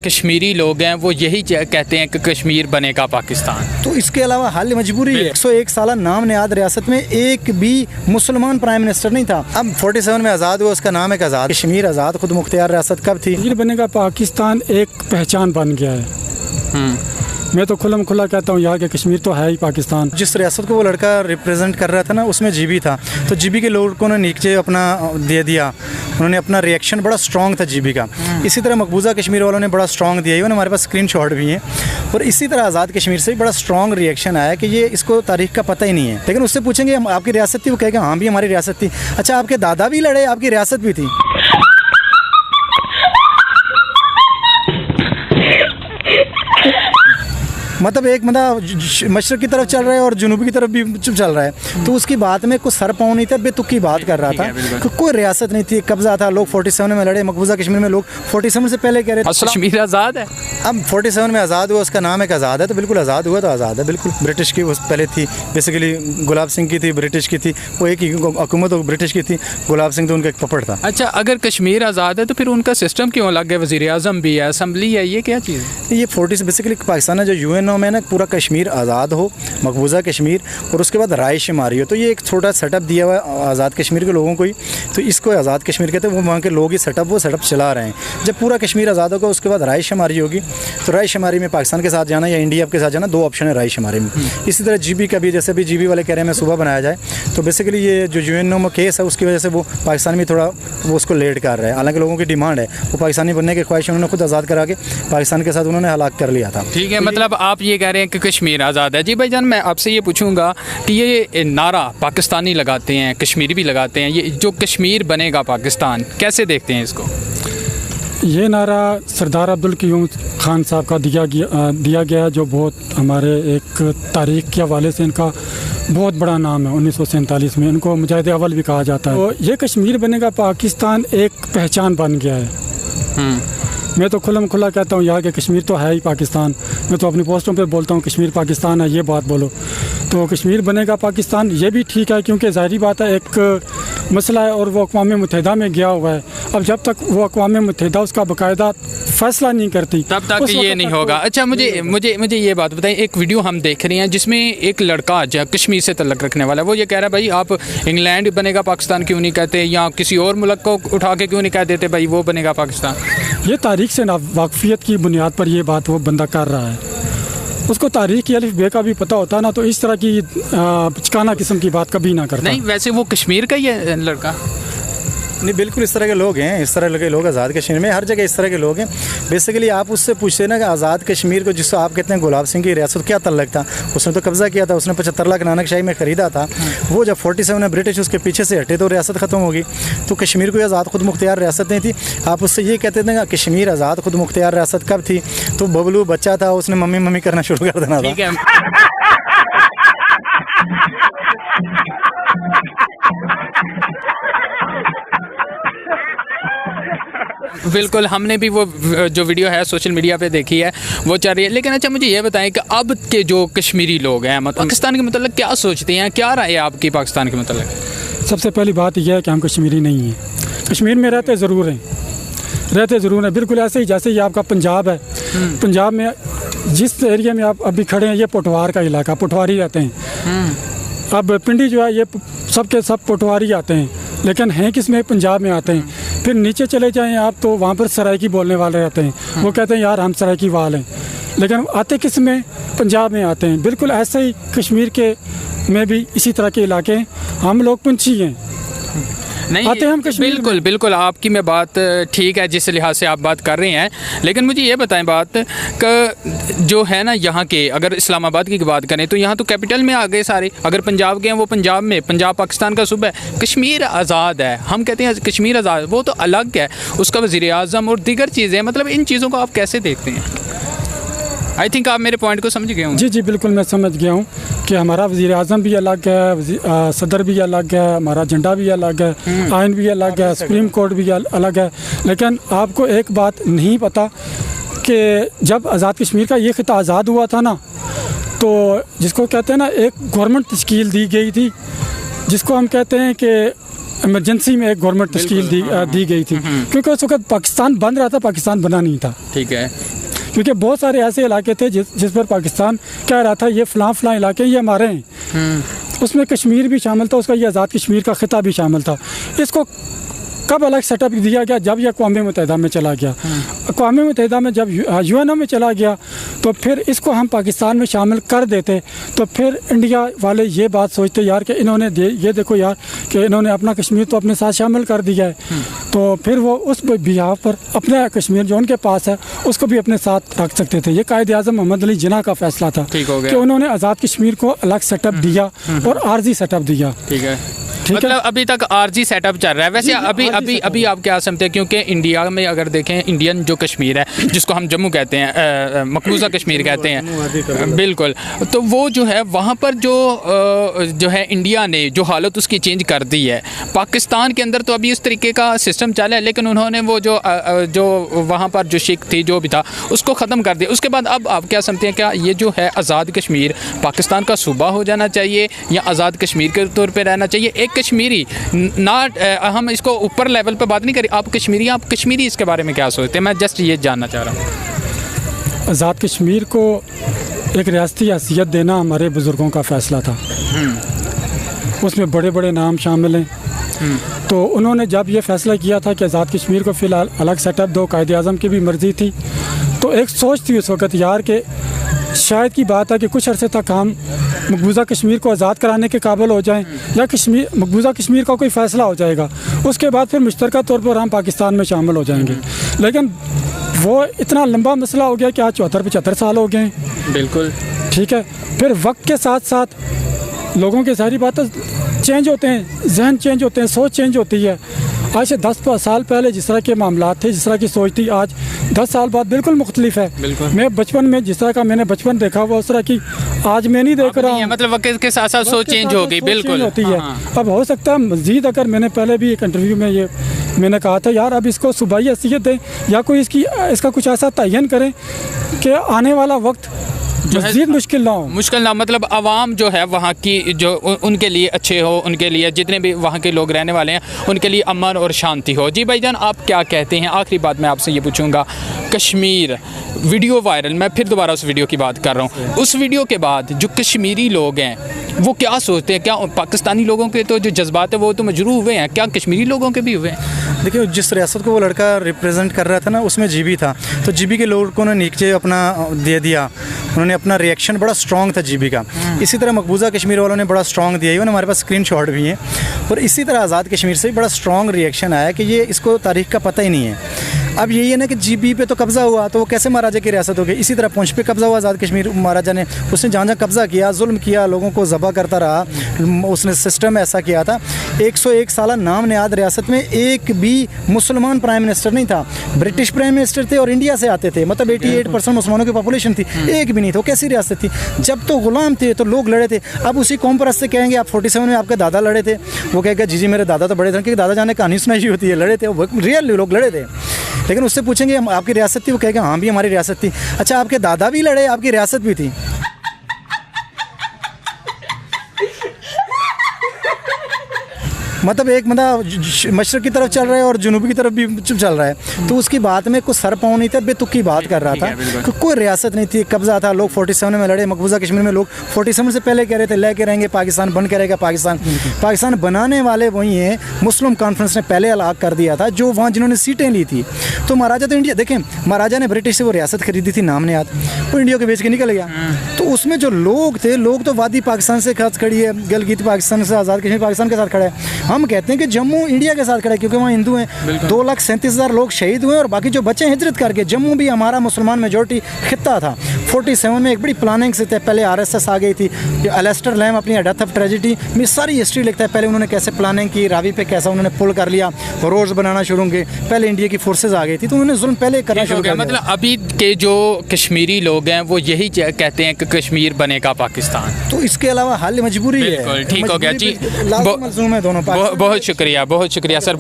कश्मीरी लोग हैं वो यही कहते हैं कि कश्मीर बनेगा पाकिस्तान। तो इसके अलावा हाल मजबूरी है। 101 साल नाम निहाद रियासत में एक भी मुसलमान प्राइम मिनिस्टर नहीं था। अब 47 में आज़ाद हुआ, उसका नाम है आज़ाद कश्मीर। आज़ाद खुद मुख्तियार रियासत कब थी? कश्मीर बनेगा पाकिस्तान एक पहचान बन गया है। मैं तो खुल्लम खुल्ला कहता हूँ यहाँ के कश्मीर तो है ही पाकिस्तान। जिस रियासत को वो लड़का रिप्रेजेंट कर रहा था ना, उसमें जीबी था, तो जीबी के लोगों ने नीचे अपना दे दिया। उन्होंने अपना रिएक्शन बड़ा स्ट्रॉन्ग था जीबी का। इसी तरह मकबूजा कश्मीर वालों ने बड़ा स्ट्रॉन्ग दिया। इवन हमारे पास स्क्रीनशॉट भी हैं। और इसी तरह आज़ाद कश्मीर से भी बड़ा स्ट्रॉन्ग रिएक्शन आया कि ये इसको तारीख का पता ही नहीं है। लेकिन उससे पूछेंगे आपकी रियासत थी, वो कहेगा हाँ भी हमारी रियासत थी। अच्छा, आपके दादा भी लड़े, आपकी रियासत भी थी। मतलब एक मशरक़ की तरफ चल रहा है और जुनूबी की तरफ भी चल रहा है। तो उसकी बात में कुछ सर पाँव नहीं था, बेतुकी बात कर रहा था। कोई रियासत नहीं थी, कब्जा था। लोग 47 में लड़े। मकबूजा कश्मीर में लोग 47 से पहले कह रहे थे कश्मीर आज़ाद है। अब 47 में आज़ाद हुआ, उसका नाम है आज़ाद है, तो बिल्कुल आज़ाद हुआ तो आज़ाद है। बिल्कुल ब्रिटिश की पहले थी, बेसिकली गुलाब सिंह की थी, ब्रिटिश की थी। वो एक ही हुकूमत ब्रिटिश की थी, गुलाब सिंह तो उनका एक पपड़ था। अच्छा, अगर कश्मीर आज़ाद है तो फिर उनका सिस्टम क्यों अलग है? वज़ीर आज़म भी है, असम्बली है, ये क्या चीज़ है? ये 40 बेसिकली पाकिस्तान जो यूएनओ में ना पूरा कश्मीर आज़ाद हो, मकबूजा कश्मीर, और उसके बाद राय शुमारी हो। तो ये एक छोटा सेटअप दिया हुआ है आज़ाद कश्मीर के लोगों को ही, तो इसको आज़ाद कश्मीर कहते हैं। वो वहाँ के लोग ही वो सेटअप चला रहे हैं। जब पूरा कश्मीर आज़ाद होगा उसके बाद राय शुमारी होगी। तो राय शुमारी में पाकिस्तान के साथ जाना या इंडिया के साथ जाना, दो ऑप्शन है राय शुमारी में। इसी तरह जीबी का भी, जैसे भी जीबी वाले कह रहे हैं मैं सूबा बनाया जाए, तो बेसिकली ये जो यूएनओ में केस है उसकी वजह से वो पाकिस्तान में थोड़ा वो उसको लेट कर रहा है। हालांकि लोगों की डिमांड है, वो पाकिस्तानी बनने की ख्वाहिश उन्होंने खुद आज़ाद करा के पाकिस्तान के साथ उन्होंने हलाक कर लिया था। ठीक है, मतलब आप ये कह रहे हैं कि कश्मीर आज़ाद है। जी भाईजान, मैं आपसे ये पूछूंगा कि ये नारा पाकिस्तानी लगाते हैं, कश्मीरी भी लगाते हैं, ये जो कश्मीर बनेगा पाकिस्तान, कैसे देखते हैं इसको? ये नारा सरदार अब्दुल क़य्यूम खान साहब का दिया गया, जो बहुत हमारे एक तारीख़ के हवाले से इनका बहुत बड़ा नाम है। 1947 में इनको मुजाहिद अव्वल भी कहा जाता है। तो ये कश्मीर बनेगा पाकिस्तान एक पहचान बन गया है। मैं तो खुल्लम खुल्ला कहता हूँ यहाँ के कश्मीर तो है ही पाकिस्तान। मैं तो अपनी पोस्टों पे बोलता हूँ कश्मीर पाकिस्तान है, ये बात बोलो। तो कश्मीर बनेगा पाकिस्तान ये भी ठीक है, क्योंकि ज़ाहिरी बात है एक मसला है और वो अक़वाम मुत्तहिदा में गया हुआ है। अब जब तक वो अक़वाम मुत्तहिदा उसका बाकायदा फैसला नहीं करती तब तक ये नहीं होगा। अच्छा, मुझे ये बात बताएं, एक वीडियो हम देख रहे हैं जिसमें एक लड़का जो कश्मीर से तल्लुक़ रखने वाला है, वो ये कह रहा है भाई आप इंग्लैंड बनेगा पाकिस्तान क्यों नहीं कहते, या किसी और मुल्क को उठा के क्यों नहीं कह देते भाई वो बनेगा पाकिस्तान? ये तारीख़ से वाकफियत की बुनियाद पर ये बात वो बंदा कर रहा है। उसको तारीख़ की अलिफ बे का भी पता होता ना, तो इस तरह की पिचकाना किस्म की बात कभी ना करता। नहीं, वैसे वो कश्मीर का ही है लड़का। नहीं, बिल्कुल इस तरह के लोग हैं, इस तरह के लोग आज़ाद कश्मीर में हर जगह इस तरह के लोग हैं। बेसिकली आप उससे पूछते ना कि आज़ाद कश्मीर को जिसको आप कहते हैं गुलाब सिंह की रियासत क्या तल्लक था, उसने तो कब्ज़ा किया था, उसने 75 लाख नानकशाही में ख़रीदा था। वो जब 47 में ब्रिटिश उसके पीछे से हटे तो रियासत ख़त्म होगी। तो कश्मीर को आज़ाद खुद मुख्तियार रियासत नहीं थी। आप उससे ये कहते थे कि कश्मीर आज़ाद खुद मुख्तियार रियासत कब थी, तो बबलू बच्चा था, उसने मम्मी मम्मी करना शुरू कर देना था। बिल्कुल, हमने भी वो जो वीडियो है सोशल मीडिया पे देखी है, वो चल रही है। लेकिन अच्छा, मुझे ये बताएं कि अब के जो कश्मीरी लोग हैं पाकिस्तान के मतलब क्या सोचते हैं, क्या राय है आपकी पाकिस्तान के मतलब? सबसे पहली बात यह है कि हम कश्मीरी नहीं हैं। कश्मीर में रहते ज़रूर हैं, बिल्कुल ऐसे ही जैसे ये आपका पंजाब है। पंजाब में जिस एरिया में आप अभी खड़े हैं ये पोटवार का इलाका, पोटवारी रहते हैं। अब पिंडी जो है ये सबके सब पोटवारी आते हैं, लेकिन हैं किस में, पंजाब में आते हैं। फिर नीचे चले जाएं आप तो वहाँ पर सराइकी बोलने वाले रहते हैं। वो कहते हैं यार हम सराइकी वाल हैं, लेकिन आते किस में, पंजाब में आते हैं। बिल्कुल ऐसे ही कश्मीर के में भी इसी तरह के इलाके हैं। हम लोग पंछी हैं, नहीं आते हम कश्मीर। बिल्कुल आपकी मैं बात ठीक है जिस लिहाज से आप बात कर रहे हैं। लेकिन मुझे ये बताएं बात कि जो है ना यहाँ के, अगर इस्लामाबाद की बात करें तो यहाँ तो कैपिटल में आ गए सारे। अगर पंजाब के हैं वो पंजाब में, पंजाब पाकिस्तान का सूबा है। कश्मीर आज़ाद है, हम कहते हैं कश्मीर आज़ाद, वो तो अलग है, उसका वज़ीर आज़म और दीगर चीज़ें। मतलब इन चीज़ों को आप कैसे देखते हैं? आई थिंक आप मेरे पॉइंट को समझ गए होंगे। जी बिल्कुल, मैं समझ गया हूँ कि हमारा वज़ीर आज़म भी अलग है, सदर भी अलग है, हमारा झंडा भी अलग है, आइन भी अलग है, सुप्रीम कोर्ट भी अलग है। लेकिन आपको एक बात नहीं पता कि जब आज़ाद कश्मीर का ये खिता आज़ाद हुआ था ना, तो जिसको कहते हैं ना एक गवर्नमेंट तश्कील दी गई थी, जिसको हम कहते हैं कि इमरजेंसी में एक गवर्नमेंट तश्कील दी गई थी, क्योंकि उस वक्त पाकिस्तान बन रहा था, पाकिस्तान बना नहीं था। ठीक है। क्योंकि बहुत सारे ऐसे इलाके थे जिस पर पाकिस्तान कह रहा था ये फ़लाँ इलाके ये हमारे हैं। उसमें कश्मीर भी शामिल था, उसका ये आज़ाद कश्मीर का ख़िता भी शामिल था। इसको कब अलग सेटअप दिया गया? जब यह अक़वाम मुत्तहिदा में चला गया। अक़वाम मुत्तहिदा में जब UN में चला गया तो फिर इसको हम पाकिस्तान में शामिल कर देते, तो फिर इंडिया वाले ये बात सोचते यार कि इन्होंने ये देखो यार कि इन्होंने अपना कश्मीर तो अपने साथ शामिल कर दिया है, तो फिर वो उस बिहाफ पर अपना कश्मीर जो उनके पास है उसको भी अपने साथ रख सकते थे। ये कायद-ए-आज़म मोहम्मद अली जिन्ना का फैसला था कि उन्होंने आज़ाद कश्मीर को अलग सेटअप दिया और आर्जी सेटअप दिया। ठीक है। मतलब अभी तक आरजी सेटअप चल रहा है। वैसे अभी आप क्या समझते हैं, क्योंकि इंडिया में अगर देखें इंडियन जो कश्मीर है जिसको हम जम्मू कहते हैं, मकबूजा कश्मीर कहते हैं, बिल्कुल, तो वो जो है वहाँ पर जो है इंडिया ने जो हालत उसकी चेंज कर दी है। पाकिस्तान के अंदर तो अभी इस तरीके का सिस्टम चला है, लेकिन उन्होंने वो जो वहाँ पर जो शिक थी जो भी था उसको ख़त्म कर दिया। उसके बाद अब आप क्या समझते हैं, क्या ये जो है आज़ाद कश्मीर पाकिस्तान का सूबा हो जाना चाहिए या आज़ाद कश्मीर के तौर पर रहना चाहिए? एक कश्मीरी हम इसको ऊपर लेवल पे बात नहीं करें, आप कश्मीरी इसके बारे में क्या सोचते हैं? मैं जस्ट ये जानना चाह रहा हूँ। आज़ाद कश्मीर को एक रियासती हैसियत देना हमारे बुज़ुर्गों का फ़ैसला था। उसमें बड़े बड़े नाम शामिल हैं। तो उन्होंने जब ये फ़ैसला किया था कि आज़ाद कश्मीर को फ़िलहाल अलग सेटअप दो, कायद-ए-आज़म की भी मर्ज़ी थी, तो एक सोच थी उस वक़्त यार कि शायद की बात है कि कुछ अरसे तक हम मकबूजा कश्मीर को आज़ाद कराने के काबिल हो जाएं या मकबूजा कश्मीर का कोई फ़ैसला हो जाएगा, उसके बाद फिर मुश्तरका तौर पर हम पाकिस्तान में शामिल हो जाएंगे। लेकिन वो इतना लंबा मसला हो गया कि आज 74-75 साल हो गए। बिल्कुल ठीक है। फिर वक्त के साथ साथ लोगों के सारी बातें चेंज होते हैं, जहन चेंज होते हैं, सोच चेंज होती है। आज से 10 साल पहले जिस तरह के मामला थे, जिस तरह की सोच थी, आज 10 साल बाद बिल्कुल मुख्तलिफ है। मैं बचपन में जिस तरह का मैंने बचपन देखा हुआ उस तरह की आज मैं नहीं देख रहा हूँ। मतलब वक्त के साथ साथ सोच चेंज हो गई, बिल्कुल होती है। अब हो सकता है मज़ीद, अगर मैंने पहले भी एक इंटरव्यू में ये मैंने कहा था यार अब इसको सूबाई हैसियत दें या कोई इसका कुछ ऐसा तयन करें कि आने वाला वक्त मज़ीद मुश्किल ना, मतलब आवाम जो है वहाँ की जो उनके लिए अच्छे हो, उनके लिए जितने भी वहाँ के लोग रहने वाले हैं उनके लिए अमन और शांति हो। जी भाईजान, आप क्या कहते हैं? आखिरी बात मैं आपसे ये पूछूंगा, कश्मीर वीडियो वायरल, मैं फिर दोबारा उस वीडियो की बात कर रहा हूँ, उस वीडियो के बाद जो कश्मीरी लोग हैं वो क्या सोचते हैं? क्या पाकिस्तानी लोगों के तो जो जज्बात है वो तो मजरूह हुए हैं, क्या कश्मीरी लोगों के भी हुए हैं? देखिए, जिस रियासत को वो लड़का रिप्रेजेंट कर रहा था ना, उसमें जीबी था, तो जीबी के लोगों ने नीचे अपना दे दिया, उन्होंने अपना रिएक्शन बड़ा स्ट्रॉन्ग था जीबी का। इसी तरह मकबूजा कश्मीर वालों ने बड़ा स्ट्रॉन्ग दिया, इवन हमारे पास स्क्रीनशॉट भी हैं। और इसी तरह आज़ाद कश्मीर से भी बड़ा स्ट्रॉन्ग रिएक्शन आया कि ये इसको तारीख़ का पता ही नहीं है। अब यही है ना कि जीबी पे तो कब्ज़ा हुआ, तो वो कैसे महाराजा की रियासत हो गई? इसी तरह पुंछ पे कब्ज़ा हुआ आज़ाद कश्मीर, महाराजा ने उसने जहाँ जहाँ कब्ज़ा किया, जुल्म किया, लोगों को ज़बह करता रहा, उसने सिस्टम ऐसा किया था। 101 साल नाम नियाद रियासत में एक भी मुसलमान प्राइम मिनिस्टर नहीं था। ब्रिटिश प्राइम मिनिस्टर थे और इंडिया से आते थे, मतलब 88% मुसलमानों की पॉपुलेशन थी, एक भी नहीं था। वो कैसी रियासत थी? जब तो गुलाम थे तो लोग लड़े थे। अब उसी कौम परस्त से कहेंगे आप 47 में आपके दादा लड़े थे, वो कहेगा जी मेरे दादा तो बड़े थे, क्योंकि दादा जाने कहानी सुनाई होती है, लड़े थे, वो रियल लोग लड़े थे। लेकिन उससे पूछेंगे आपकी रियासत थी, वो कहेगा हाँ भी हमारी रियासत थी। अच्छा, आपके दादा भी लड़े, आपकी रियासत भी थी। मतलब एक मशरक़ की तरफ चल रहा है और जुनूब की तरफ भी चल रहा है, तो उसकी बात में कुछ सर पाँव नहीं था, बेतुक की बात कर रहा था। कोई रियासत नहीं थी, कब्ज़ा था। लोग 47 में लड़े, मकबूजा कश्मीर में लोग 47 से पहले कह रहे थे लेके रहेंगे पाकिस्तान, बन के रहेगा पाकिस्तान बनाने वाले वही हैं। मुस्लिम कॉन्फ्रेंस ने पहले अलाग कर दिया था, जो वहाँ जिन्होंने सीटें ली थी। तो महाराजा तो इंडिया, देखें महाराजा ने ब्रिटिश से वो रियासत खरीदी थी नाम नियाद, वो इंडिया के बेच के निकल गया। तो उसमें जो लोग थे, लोग तो वादी पाकिस्तान से खास खड़ी है, गलगित पाकिस्तान से, आज़ाद कश्मीर पाकिस्तान के साथ खड़ा है। हम कहते हैं कि जम्मू इंडिया के साथ खड़ा है क्योंकि वहाँ हिंदू हैं। 2,37,000 लोग शहीद हुए और बाकी जो बच्चे हिजरत करके, जम्मू भी हमारा मुसलमान मेजोरिटी खित्ता था। 47 में एक बड़ी प्लानिंग से थे, पहले RSS आ गई थी, एलेस्टर लैम अपनी डेथ ऑफ ट्रेजिडी में सारी हिस्ट्री लिखता है, पहले उन्होंने कैसे प्लानिंग की, रावी पे कैसा उन्होंने पुल कर लिया, रोड्स बनाना शुरू किए, पहले इंडिया की फोर्सेज आ गई थी, तो उन्होंने जुल्म पहले करना शुरू किया। मतलब अभी के जो कश्मीरी लोग हैं वो यही कहते हैं कि कश्मीर बनेगा पाकिस्तान, तो इसके अलावा हाल मजबूरी है। ठीक हो गया जी, लाज़िम मलज़ूम है दोनों। बहुत शुक्रिया सर।